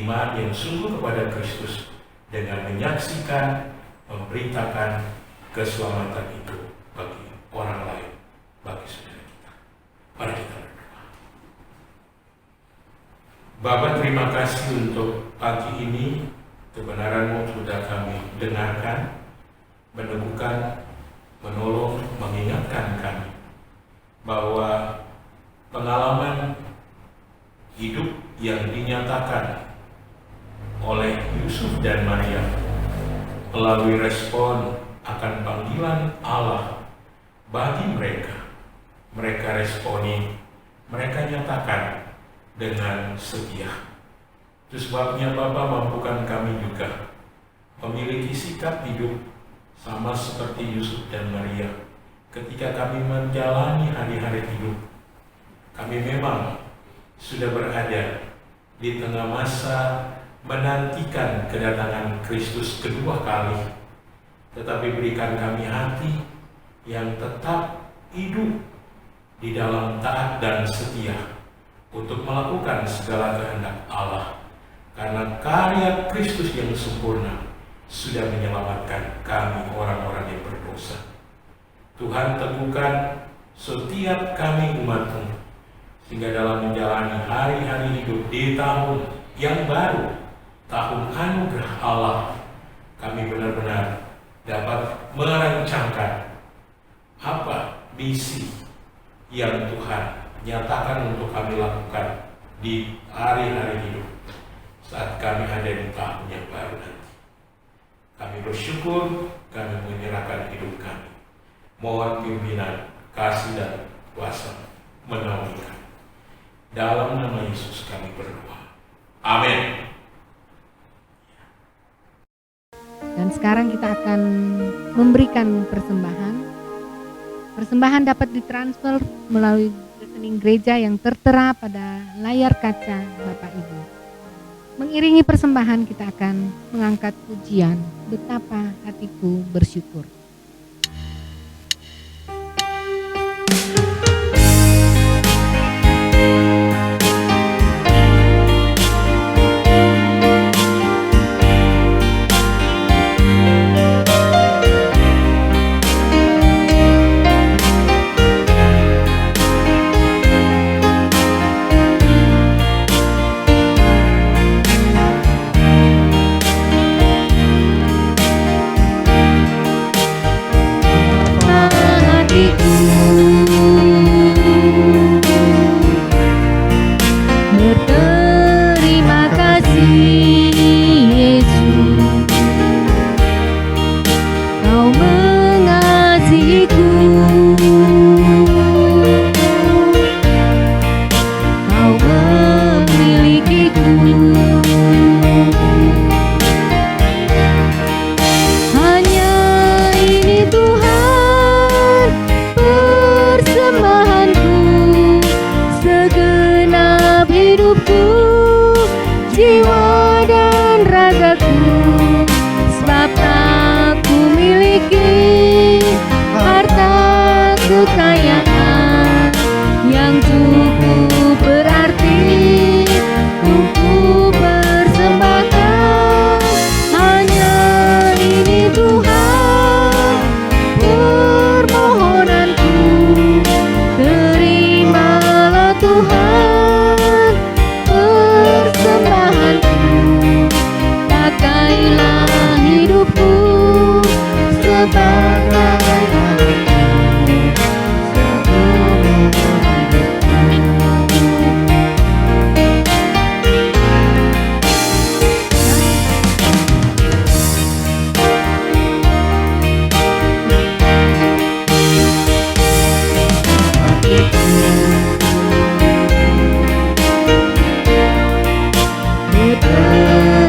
iman yang sungguh kepada Kristus dengan menyaksikan, memberitakan keselamatan itu bagi orang lain, bagi saudara kita. Mari kita berdoa. Bapa, terima kasih untuk pagi ini, kebenaran-Mu sudah kami dengarkan, meneguhkan, menolong, mengingatkan kami bahwa pengalaman hidup yang dinyatakan oleh Yusuf dan Maria melalui respon akan panggilan Allah bagi mereka. Mereka responi, mereka nyatakan dengan setia. Itu sebabnya Bapa, mampukan kami juga memiliki sikap hidup sama seperti Yusuf dan Maria. Ketika kami menjalani hari-hari hidup, kami memang sudah berada di tengah masa menantikan kedatangan Kristus kedua kali, tetapi berikan kami hati yang tetap hidup di dalam taat dan setia untuk melakukan segala kehendak Allah, karena karya Kristus yang sempurna sudah menyelamatkan kami orang-orang yang berdosa. Tuhan, teguhkan setiap kami umat-Mu, sehingga dalam menjalani hari-hari hidup di tahun yang baru, tahun anugerah Allah, kami benar-benar dapat merancangkan apa misi yang Tuhan nyatakan untuk kami lakukan di hari-hari hidup saat kami ada di tahun yang baru nanti. Kami bersyukur, kami menyerahkan hidup kami. Mohon pimpinan, kasih dan kuasa menaungi kami. Dalam nama Yesus kami berdoa. Amin. Dan sekarang kita akan memberikan persembahan. Persembahan dapat ditransfer melalui rekening gereja yang tertera pada layar kaca Bapak Ibu. Mengiringi persembahan kita akan mengangkat pujian Betapa Hatiku Bersyukur.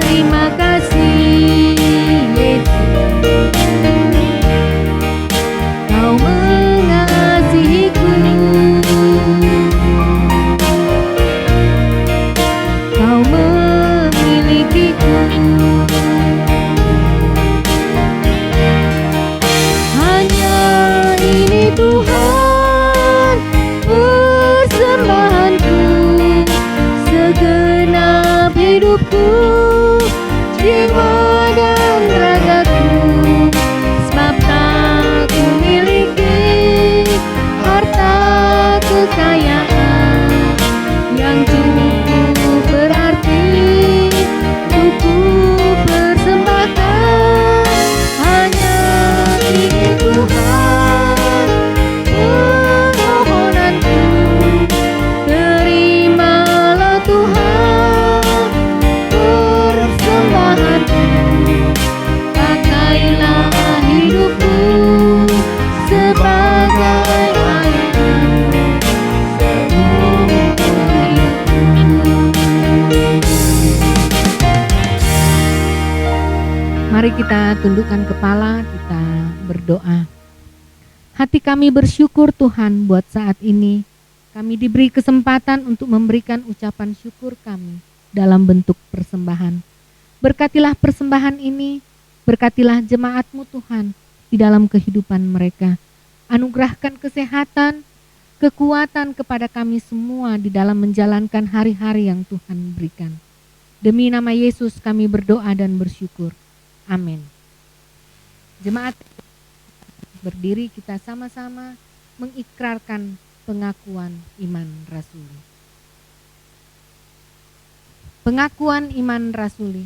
Terima kasih Yesus, Kau mengasihiku, Kau memilikiku. Hanya ini Tuhan persembahanku, segenap hidupku, jiwa dan ragaku. Sebab tak kumiliki harta kekayaan yang cukup berarti untuk ku persembahkan. Hanya ini Tuhan permohonanku, terimalah Tuhan persembahanku. Pakailah hidupku sebagai ayat seumur hidupku. Mari kita tundukkan kepala, kita berdoa. Hati kami bersyukur Tuhan buat saat ini. Kami diberi kesempatan untuk memberikan ucapan syukur kami dalam bentuk persembahan. Berkatilah persembahan ini, berkatilah jemaat-Mu Tuhan di dalam kehidupan mereka. Anugerahkan kesehatan, kekuatan kepada kami semua di dalam menjalankan hari-hari yang Tuhan berikan. Demi nama Yesus kami berdoa dan bersyukur. Amin. Jemaat berdiri, kita sama-sama mengikrarkan pengakuan iman rasuli. Pengakuan iman rasuli.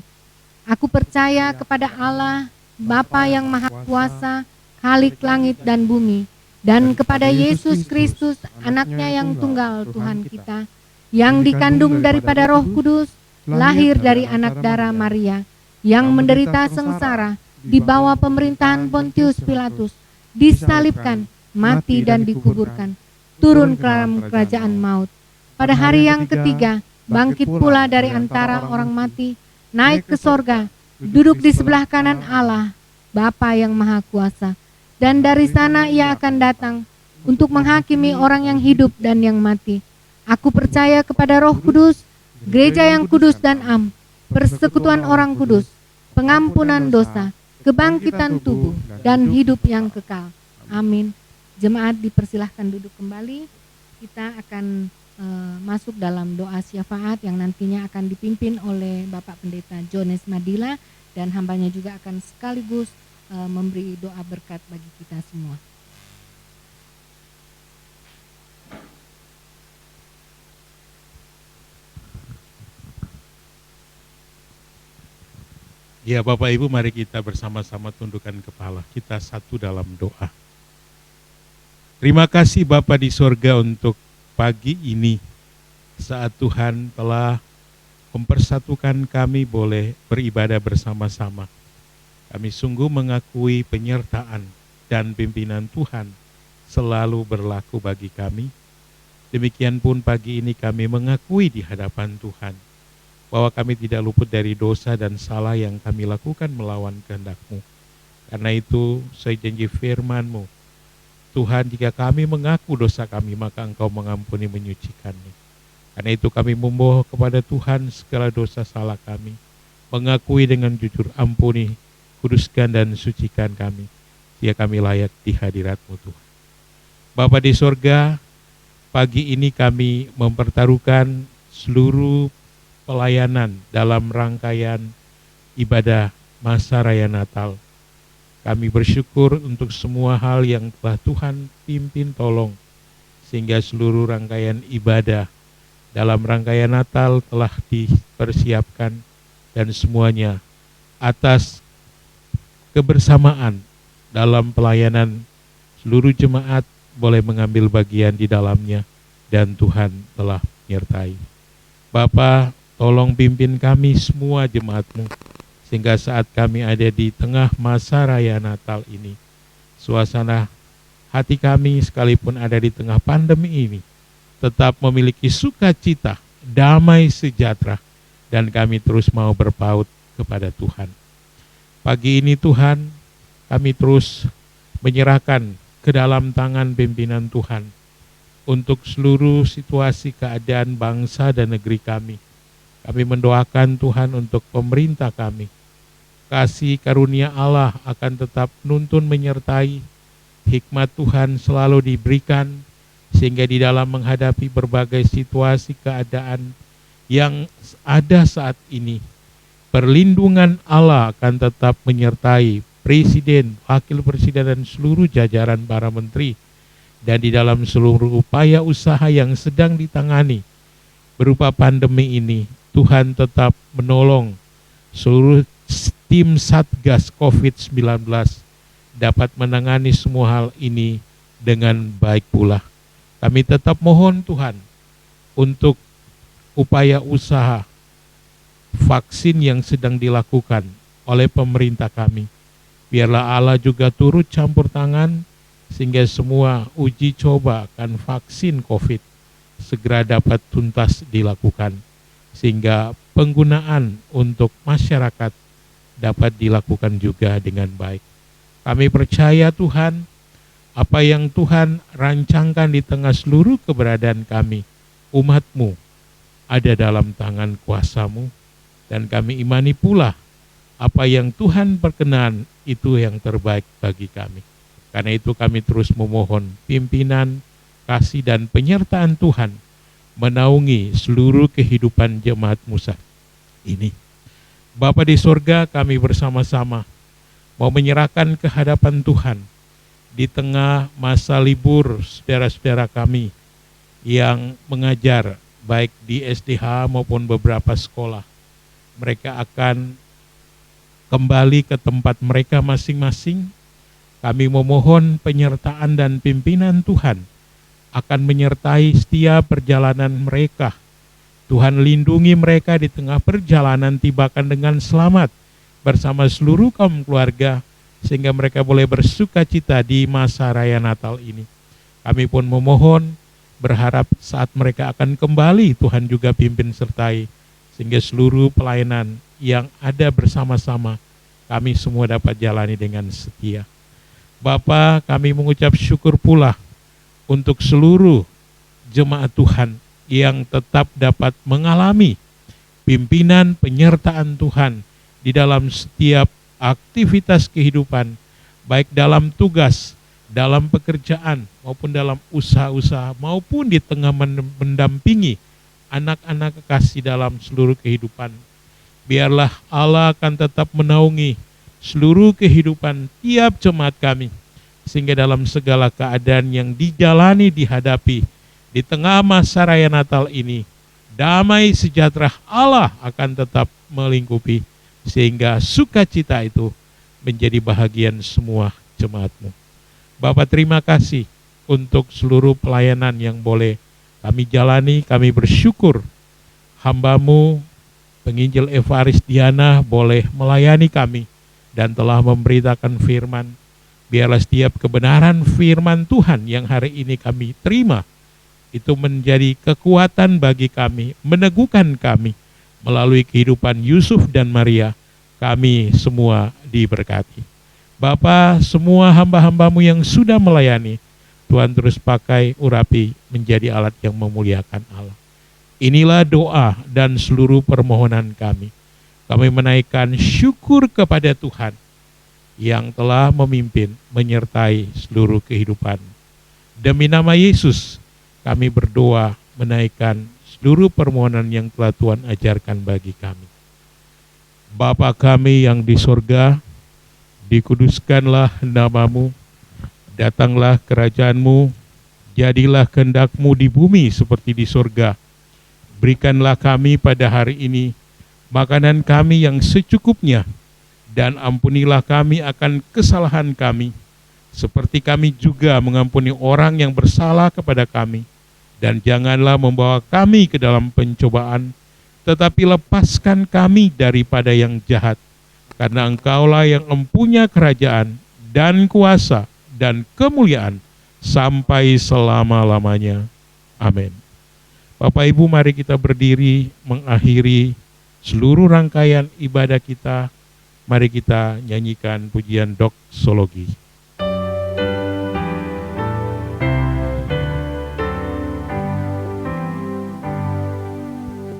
Aku percaya kepada Allah, Bapa yang Maha Kuasa, Khalik langit dan bumi, dan kepada Yesus Kristus, anaknya yang tunggal Tuhan kita, yang dikandung daripada Roh Kudus, lahir dari anak darah Maria, yang menderita sengsara di bawah pemerintahan Pontius Pilatus, disalibkan, mati dan dikuburkan, turun ke dalam kerajaan maut. Pada hari yang ketiga, bangkit pula dari antara orang mati, naik ke sorga, duduk di sebelah kanan Allah, Bapa yang Maha Kuasa. Dan dari sana ia akan datang untuk menghakimi orang yang hidup dan yang mati. Aku percaya kepada Roh Kudus, gereja yang kudus dan am, persekutuan orang kudus, pengampunan dosa, kebangkitan tubuh, dan hidup yang kekal. Amin. Jemaat dipersilahkan duduk kembali. Kita akan masuk dalam doa syafaat yang nantinya akan dipimpin oleh Bapak Pendeta Jones Madila, dan hambanya juga akan sekaligus memberi doa berkat bagi kita semua. Ya Bapak Ibu, mari kita bersama-sama tundukkan kepala, kita satu dalam doa. Terima kasih Bapa di sorga untuk pagi ini, saat Tuhan telah mempersatukan kami boleh beribadah bersama-sama. Kami sungguh mengakui penyertaan dan pimpinan Tuhan selalu berlaku bagi kami. Demikian pun pagi ini kami mengakui di hadapan Tuhan bahwa kami tidak luput dari dosa dan salah yang kami lakukan melawan kehendak-Mu. Karena itu, sesuai janji firman-Mu, Tuhan, jika kami mengaku dosa kami, maka Engkau mengampuni menyucikannya. Karena itu kami memohon kepada Tuhan segala dosa salah kami, mengakui dengan jujur, ampuni, kuduskan dan sucikan kami, jika kami layak di hadirat-Mu Tuhan. Bapa di sorga, pagi ini kami mempertaruhkan seluruh pelayanan dalam rangkaian ibadah masa raya Natal. Kami bersyukur untuk semua hal yang telah Tuhan pimpin tolong, sehingga seluruh rangkaian ibadah dalam rangkaian Natal telah dipersiapkan, dan semuanya atas kebersamaan dalam pelayanan seluruh jemaat boleh mengambil bagian di dalamnya, dan Tuhan telah menyertai. Bapa, tolong pimpin kami semua jemaat-Mu, sehingga saat kami ada di tengah masa raya Natal ini, suasana hati kami sekalipun ada di tengah pandemi ini, tetap memiliki sukacita, damai sejahtera, dan kami terus mau berpaut kepada Tuhan. Pagi ini Tuhan, kami terus menyerahkan ke dalam tangan pimpinan Tuhan untuk seluruh situasi keadaan bangsa dan negeri kami. Kami mendoakan Tuhan untuk pemerintah kami. Kasih karunia Allah akan tetap nuntun menyertai, hikmat Tuhan selalu diberikan, sehingga di dalam menghadapi berbagai situasi keadaan yang ada saat ini, perlindungan Allah akan tetap menyertai Presiden, Wakil Presiden, dan seluruh jajaran para menteri. Dan di dalam seluruh upaya usaha yang sedang ditangani berupa pandemi ini, Tuhan tetap menolong seluruh tim Satgas COVID-19 dapat menangani semua hal ini dengan baik pula. Kami tetap mohon Tuhan untuk upaya usaha vaksin yang sedang dilakukan oleh pemerintah kami. Biarlah Allah juga turut campur tangan sehingga semua uji coba akan vaksin COVID segera dapat tuntas dilakukan, sehingga penggunaan untuk masyarakat dapat dilakukan juga dengan baik. Kami percaya Tuhan, apa yang Tuhan rancangkan di tengah seluruh keberadaan kami, umat-Mu, ada dalam tangan kuasa-Mu, dan kami imani pula apa yang Tuhan berkenan itu yang terbaik bagi kami. Karena itu kami terus memohon pimpinan, kasih, dan penyertaan Tuhan menaungi seluruh kehidupan jemaat-Mu saat ini. Bapa di sorga, kami bersama-sama mau menyerahkan ke hadapan Tuhan di tengah masa libur saudara-saudara kami yang mengajar baik di SDH maupun beberapa sekolah. Mereka akan kembali ke tempat mereka masing-masing. Kami memohon penyertaan dan pimpinan Tuhan akan menyertai setiap perjalanan mereka. Tuhan lindungi mereka di tengah perjalanan, tibakan dengan selamat bersama seluruh kaum keluarga, sehingga mereka boleh bersuka cita di masa raya Natal ini. Kami pun memohon, berharap saat mereka akan kembali, Tuhan juga pimpin sertai, sehingga seluruh pelayanan yang ada bersama-sama kami semua dapat jalani dengan setia. Bapa, kami mengucap syukur pula untuk seluruh jemaat Tuhan yang tetap dapat mengalami pimpinan penyertaan Tuhan di dalam setiap aktivitas kehidupan, baik dalam tugas, dalam pekerjaan, maupun dalam usaha-usaha, maupun di tengah mendampingi anak-anak kekasih dalam seluruh kehidupan. Biarlah Allah akan tetap menaungi seluruh kehidupan tiap jemaat kami, sehingga dalam segala keadaan yang dijalani, dihadapi, di tengah masa raya Natal ini, damai sejahtera Allah akan tetap melingkupi, sehingga sukacita itu menjadi bahagian semua jemaat-Mu. Bapa, terima kasih untuk seluruh pelayanan yang boleh kami jalani. Kami bersyukur hamba-Mu, penginjil Evaris Diana, boleh melayani kami dan telah memberitakan firman. Biarlah setiap kebenaran firman Tuhan yang hari ini kami terima, itu menjadi kekuatan bagi kami, meneguhkan kami melalui kehidupan Yusuf dan Maria. Kami semua diberkati. Bapa, semua hamba-hamba-Mu yang sudah melayani, Tuhan terus pakai, urapi menjadi alat yang memuliakan Allah. Inilah doa dan seluruh permohonan kami. Kami menaikkan syukur kepada Tuhan yang telah memimpin, menyertai seluruh kehidupan. Demi nama Yesus, kami berdoa menaikkan seluruh permohonan yang telah Tuhan ajarkan bagi kami. Bapa kami yang di sorga, dikuduskanlah nama-Mu, datanglah kerajaan-Mu, jadilah kehendak-Mu di bumi seperti di sorga. Berikanlah kami pada hari ini makanan kami yang secukupnya, dan ampunilah kami akan kesalahan kami, seperti kami juga mengampuni orang yang bersalah kepada kami. Dan janganlah membawa kami ke dalam pencobaan, tetapi lepaskan kami daripada yang jahat. Karena Engkaulah yang mempunyai kerajaan dan kuasa dan kemuliaan sampai selama-lamanya. Amin. Bapak Ibu, mari kita berdiri mengakhiri seluruh rangkaian ibadah kita, mari kita nyanyikan pujian doksologi.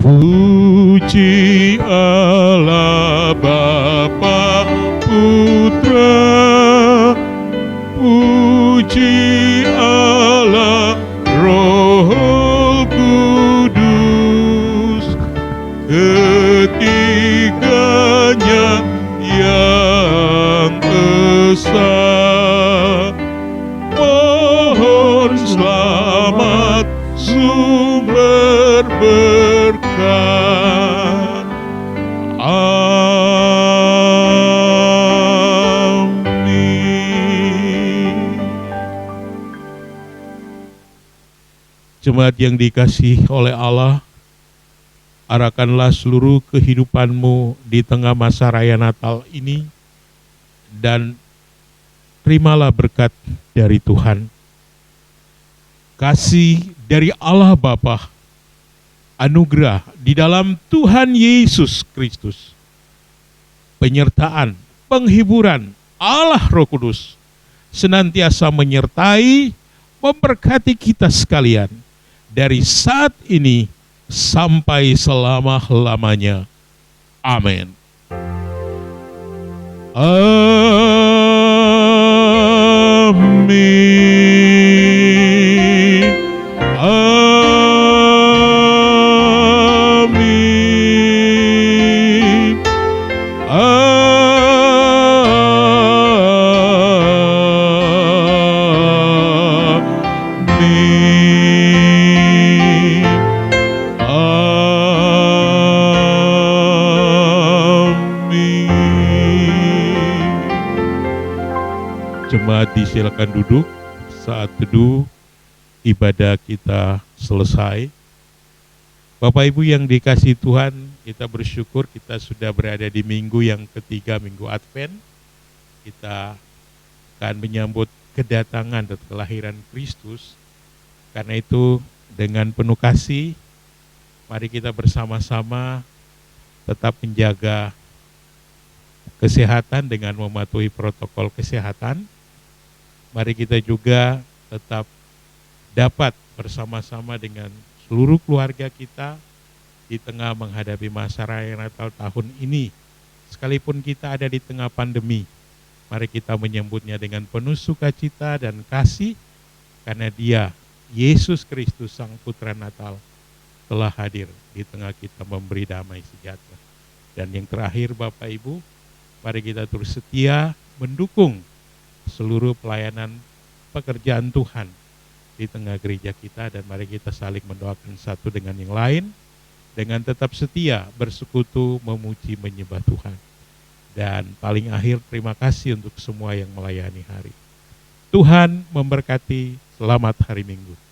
Puji Allah Bapa Putra, puji Allah Roh Kudus, ketiganya yang esa. Mohon selamat sumber berkat. Amin. Jemaat yang dikasihi oleh Allah, arahkanlah seluruh kehidupanmu di tengah masa raya Natal ini dan terimalah berkat dari Tuhan. Kasih dari Allah Bapa, anugerah di dalam Tuhan Yesus Kristus, penyertaan, penghiburan Allah Roh Kudus senantiasa menyertai, memberkati kita sekalian dari saat ini sampai selama-lamanya. Amin. Amin. Amin. Amin. Jemaat disilakan duduk saat teduh ibadah kita selesai. Bapak Ibu yang dikasihi Tuhan, kita bersyukur kita sudah berada di minggu yang ketiga, minggu Advent. Kita akan menyambut kedatangan dan kelahiran Kristus. Karena itu dengan penuh kasih, mari kita bersama-sama tetap menjaga kesehatan dengan mematuhi protokol kesehatan. Mari kita juga tetap dapat bersama-sama dengan seluruh keluarga kita di tengah menghadapi masa raya Natal tahun ini. Sekalipun kita ada di tengah pandemi, mari kita menyambutnya dengan penuh sukacita dan kasih, karena Dia, Yesus Kristus Sang Putra Natal, telah hadir di tengah kita memberi damai sejahtera. Dan yang terakhir Bapak Ibu, mari kita terus setia mendukung seluruh pelayanan pekerjaan Tuhan di tengah gereja kita, dan mari kita saling mendoakan satu dengan yang lain dengan tetap setia bersekutu memuji menyembah Tuhan. Dan paling akhir terima kasih untuk semua yang melayani hari. Tuhan memberkati, selamat hari Minggu.